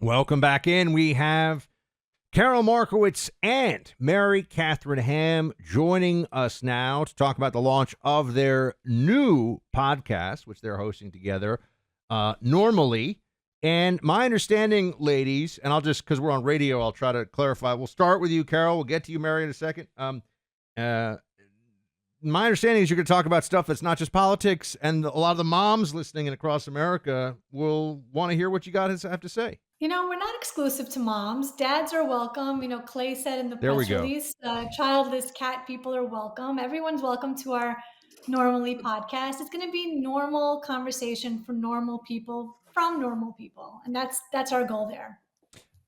Welcome back in. We have Karol Markowicz and Mary Katharine Ham joining us now to talk about the launch of their new podcast, which they're hosting together, Normally. And my understanding, ladies, and I'll just, because we're on radio, I'll try to clarify. We'll start with you, Karol. We'll get to you, Mary, in a second. My understanding is you're going to talk about stuff that's not just politics, and a lot of the moms listening and across America will want to hear what you guys have to say. You know, we're not exclusive to moms. Dads are welcome. You know, Clay said in the There we press go. release, childless cat people are welcome. Everyone's welcome to our Normally podcast. It's going to be normal conversation for normal people from normal people. And that's our goal there.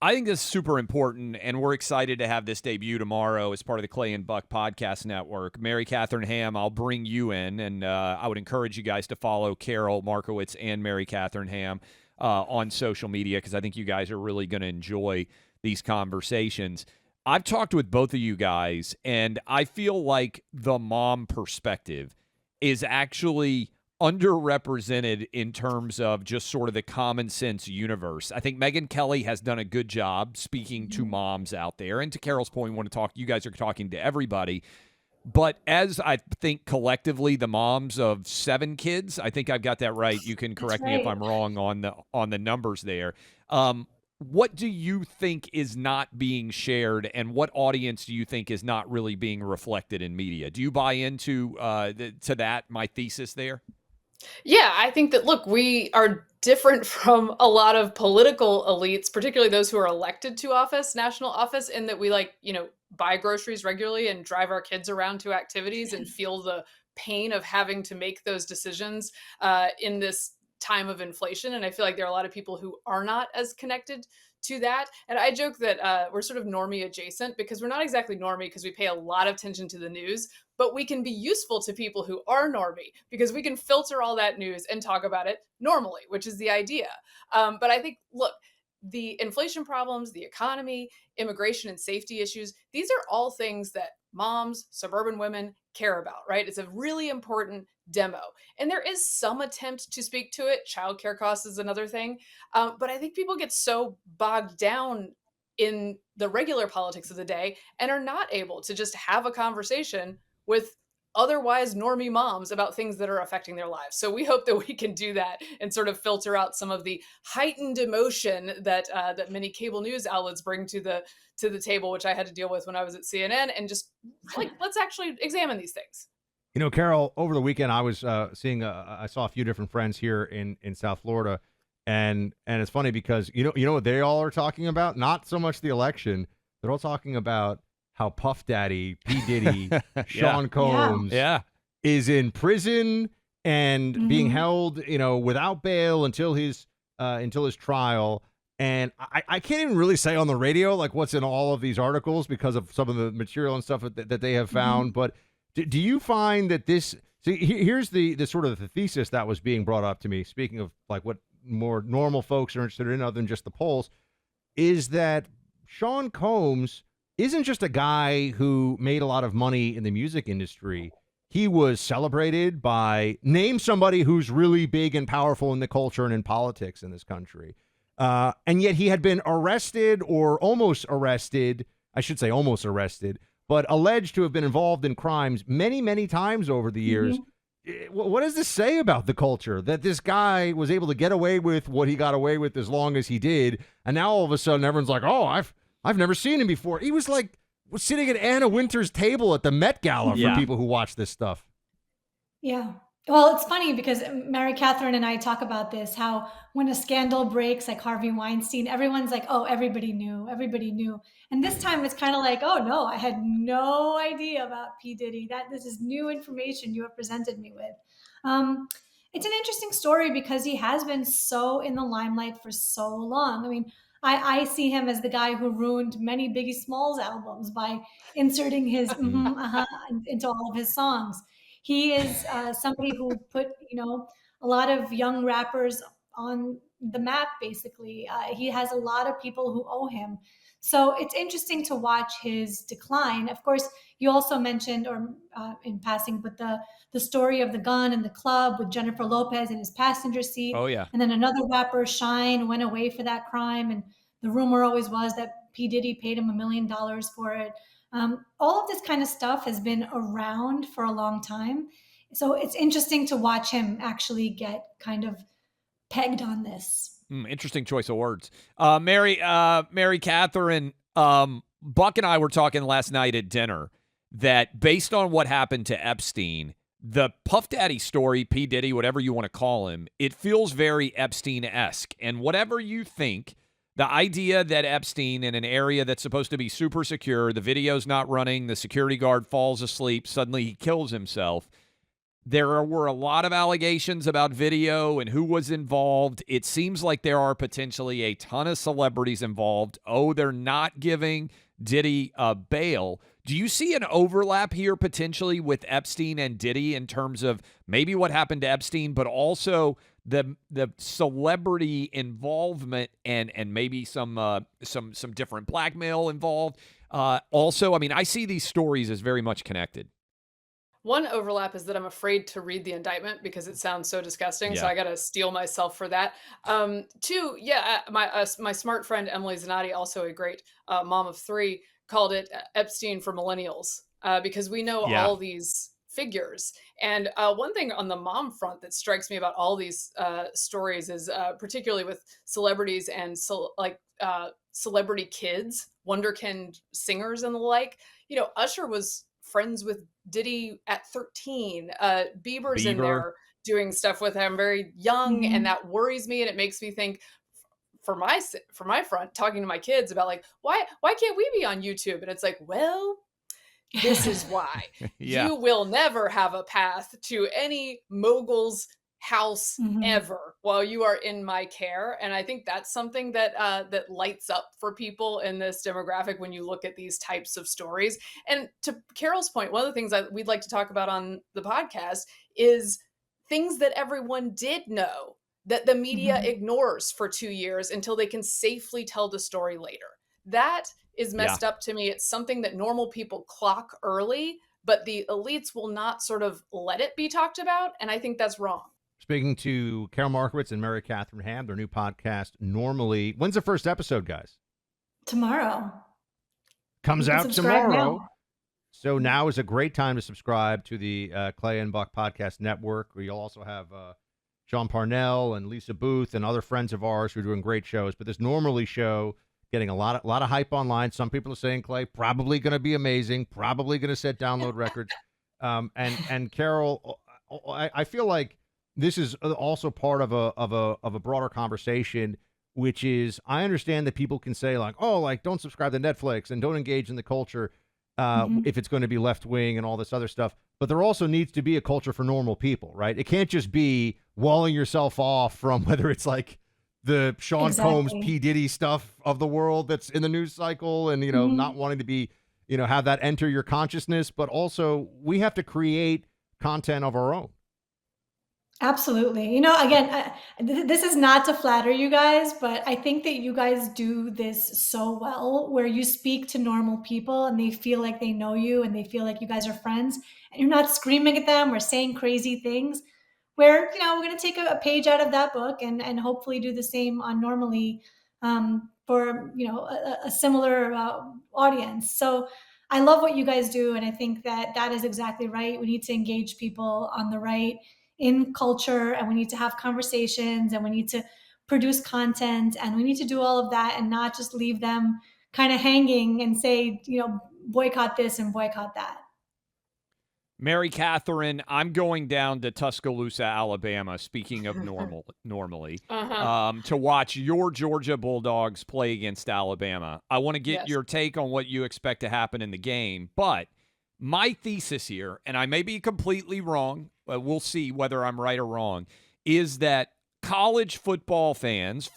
I think this is super important, and we're excited to have this debut tomorrow as part of the Clay and Buck Podcast Network. Mary Katharine Ham, I'll bring you in, and I would encourage you guys to follow Karol Markowicz and Mary Katharine Ham on social media, because I think you guys are really going to enjoy these conversations. I've talked with both of you guys, and I feel like the mom perspective is actually underrepresented in terms of just sort of the common sense universe. I think Megyn Kelly has done a good job speaking to moms out there. And to Karol's point, we want to talk, you guys are talking to everybody. But as I think collectively, the moms of 7 kids, I think I've got that right. You can correct me if I'm wrong on the numbers there. What do you think is not being shared, and what audience do you think is not really being reflected in media? Do you buy into to that, my thesis there? Yeah, I think that, look, we are different from a lot of political elites, particularly those who are elected to office, national office, in that we buy groceries regularly and drive our kids around to activities and feel the pain of having to make those decisions in this time of inflation. And I feel like there are a lot of people who are not as connected to that. And I joke that we're sort of normie adjacent, because we're not exactly normie because we pay a lot of attention to the news, but we can be useful to people who are normie because we can filter all that news and talk about it normally, which is the idea. But I think, look, the inflation problems, the economy, immigration and safety issues, these are all things that moms, suburban women care about, right? It's a really important demo. And there is some attempt to speak to it. Childcare costs is another thing. But I think people get so bogged down in the regular politics of the day and are not able to just have a conversation with otherwise normie moms about things that are affecting their lives. So we hope that we can do that and sort of filter out some of the heightened emotion that that many cable news outlets bring to the table, which I had to deal with when I was at CNN, and just let's actually examine these things. You know, Karol, over the weekend I was I saw a few different friends here in South Florida, and it's funny because you know what they all are talking about? Not so much the election. They're all talking about how Puff Daddy, P. Diddy, Sean Combs is in prison and being held, without bail until his trial. And I can't even really say on the radio what's in all of these articles because of some of the material and stuff that they have found. But do you find that this? See, here's the sort of the thesis that was being brought up to me. Speaking of what more normal folks are interested in, other than just the polls, is that Sean Combs isn't just a guy who made a lot of money in the music industry. He was celebrated by, name somebody who's really big and powerful in the culture and in politics in this country. And yet he had been arrested or almost arrested, I should say almost arrested, but alleged to have been involved in crimes many, many times over the years. What does this say about the culture, that this guy was able to get away with what he got away with as long as he did, and now all of a sudden everyone's like, oh, I've never seen him before. He was sitting at Anna Wintour's table at the Met Gala for people who watch this stuff. Yeah. Well, it's funny because Mary Katharine and I talk about this, how when a scandal breaks, like Harvey Weinstein, everyone's like, oh, everybody knew. And this time it's kind of like, oh, no, I had no idea about P. Diddy. This is new information you have presented me with. It's an interesting story because he has been so in the limelight for so long. I mean, I see him as the guy who ruined many Biggie Smalls albums by inserting his into all of his songs. He is somebody who put, a lot of young rappers on, the map, basically. He has a lot of people who owe him. So it's interesting to watch his decline. Of course, you also mentioned, or in passing, but the story of the gun in the club with Jennifer Lopez in his passenger seat. Oh, yeah. And then another rapper, Shine, went away for that crime. And the rumor always was that P. Diddy paid him $1 million for it. All of this kind of stuff has been around for a long time. So it's interesting to watch him actually get kind of pegged on this. Interesting choice of words. Mary Katharine, Buck and I were talking last night at dinner that based on what happened to Epstein, the Puff Daddy story, P. Diddy, whatever you want to call him, it feels very Epstein-esque. And whatever you think, the idea that Epstein, in an area that's supposed to be super secure, the video's not running, the security guard falls asleep, suddenly he kills himself. There were a lot of allegations about video and who was involved. It seems like there are potentially a ton of celebrities involved. Oh, they're not giving Diddy bail. Do you see an overlap here potentially with Epstein and Diddy in terms of maybe what happened to Epstein, but also the celebrity involvement and maybe some different blackmail involved? Also, I mean, I see these stories as very much connected. One overlap is that I'm afraid to read the indictment because it sounds so disgusting. So I got to steel myself for that. Two, my smart friend Emily Zanotti, also a great mom of three, called it Epstein for millennials because we know all these figures. And one thing on the mom front that strikes me about all these stories is particularly with celebrities and celebrity kids, wonderkind singers and the like. You know, Usher was friends with Diddy at 13. Bieber's in there doing stuff with him very young, and that worries me, and it makes me think for my front, talking to my kids about like why can't we be on YouTube? And it's like, well, this is why. You will never have a path to any mogul's house ever while you are in my care. And I think that's something that that lights up for people in this demographic when you look at these types of stories. And to Karol's point, one of the things that we'd like to talk about on the podcast is things that everyone did know that the media ignores for 2 years until they can safely tell the story later. That is messed up to me. It's something that normal people clock early, but the elites will not sort of let it be talked about. And I think that's wrong. Speaking to Karol Markowicz and Mary Katharine Ham, their new podcast, Normally. When's the first episode, guys? Tomorrow. Comes out tomorrow. Now. So now is a great time to subscribe to the Clay and Buck Podcast Network. We also have Sean Parnell and Lisa Booth and other friends of ours who are doing great shows. But this Normally show getting a lot of hype online. Some people are saying, Clay, probably going to be amazing, probably going to set download records. And Karol, I feel like this is also part of a broader conversation, which is I understand that people can say like, oh, like don't subscribe to Netflix and don't engage in the culture if it's going to be left wing and all this other stuff. But there also needs to be a culture for normal people, right? It can't just be walling yourself off from whether it's like the Sean Combs, P. Diddy stuff of the world that's in the news cycle and, you know, not wanting to be, you know, have that enter your consciousness. But also we have to create content of our own. Absolutely. You know, again, this is not to flatter you guys, but I think that you guys do this so well where you speak to normal people and they feel like they know you and they feel like you guys are friends and you're not screaming at them or saying crazy things where, you know, we're going to take a page out of that book and hopefully do the same on Normally for, you know, a similar audience. So I love what you guys do. And I think that that is exactly right. We need to engage people on the right in culture, and we need to have conversations, and we need to produce content, and we need to do all of that and not just leave them kind of hanging and say, you know, boycott this and boycott that. Mary Katharine, I'm going down to Tuscaloosa, Alabama, speaking of normally, to watch your Georgia Bulldogs play against Alabama. I want to get your take on what you expect to happen in the game, but my thesis here, and I may be completely wrong, but we'll see whether I'm right or wrong, is that college football fans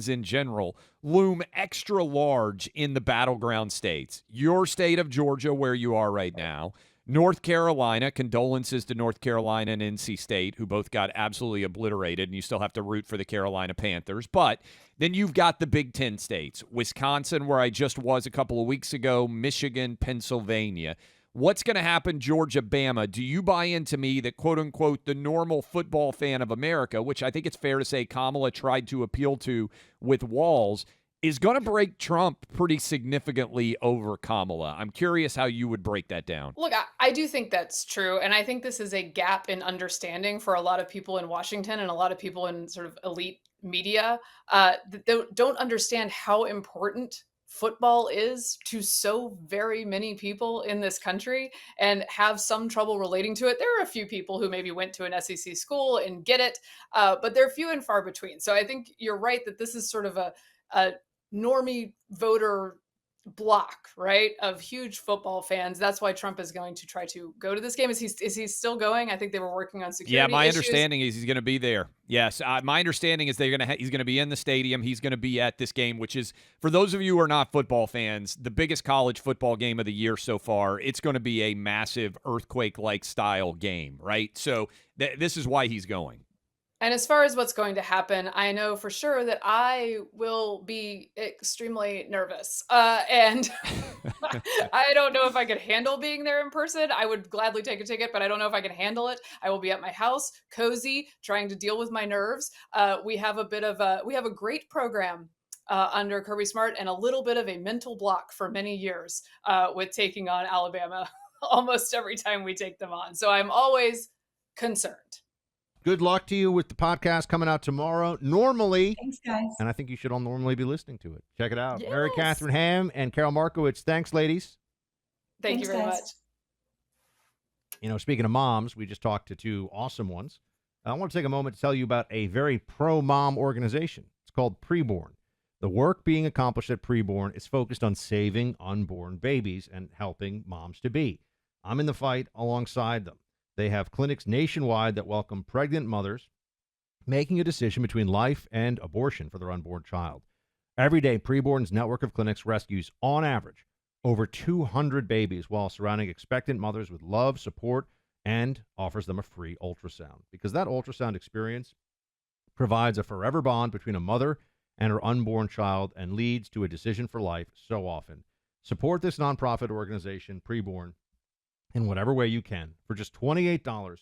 in general, loom extra large in the battleground states. Your state of Georgia, where you are right now, North Carolina, condolences to North Carolina and NC State, who both got absolutely obliterated, and you still have to root for the Carolina Panthers. But then you've got the Big Ten states, Wisconsin, where I just was a couple of weeks ago, Michigan, Pennsylvania. What's going to happen, Georgia, Bama? Do you buy into me that, quote-unquote, the normal football fan of America, which I think it's fair to say Kamala tried to appeal to with Walz, is going to break Trump pretty significantly over Kamala? I'm curious how you would break that down. Look, I do think that's true. And I think this is a gap in understanding for a lot of people in Washington and a lot of people in sort of elite media that don't understand how important football is to so very many people in this country and have some trouble relating to it. There are a few people who maybe went to an SEC school and get it, but they're few and far between. So I think you're right that this is sort of a normie voter block, right, of huge football fans. That's why Trump is going to try to go to this game. Is he still going? I think they were working on security. Yeah, my issues. understanding is he's going to be there. Yes, my understanding is he's going to be in the stadium. He's going to be at this game, which is, for those of you who are not football fans, the biggest college football game of the year so far. It's going to be a massive earthquake-like style game, right? So this is why he's going. And as far as what's going to happen, I know for sure that I will be extremely nervous. And I don't know if I could handle being there in person. I would gladly take a ticket, but I don't know if I can handle it. I will be at my house, cozy, trying to deal with my nerves. We have a great program under Kirby Smart and a little bit of a mental block for many years with taking on Alabama almost every time we take them on. So I'm always concerned. Good luck to you with the podcast coming out tomorrow. Normally, Thanks, guys. and I think you should all normally be listening to it. Check it out. Yes. Mary Katharine Ham and Karol Markowicz. Thanks, ladies. Thank you Thanks, very guys. much. You know, speaking of moms, we just talked to two awesome ones. I want to take a moment to tell you about a very pro-mom organization. It's called Preborn. The work being accomplished at Preborn is focused on saving unborn babies and helping moms-to-be. I'm in the fight alongside them. They have clinics nationwide that welcome pregnant mothers making a decision between life and abortion for their unborn child. Every day, Preborn's network of clinics rescues, on average, over 200 babies while surrounding expectant mothers with love, support, and offers them a free ultrasound. Because that ultrasound experience provides a forever bond between a mother and her unborn child and leads to a decision for life so often. Support this nonprofit organization, Preborn, in whatever way you can. For just $28,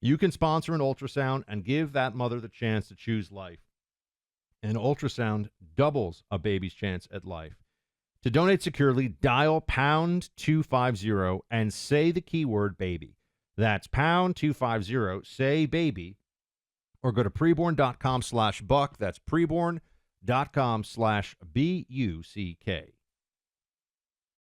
you can sponsor an ultrasound and give that mother the chance to choose life. An ultrasound doubles a baby's chance at life. To donate securely, dial pound 250 and say the keyword baby. That's pound 250, say baby, or go to preborn.com/buck. That's preborn.com/BUCK.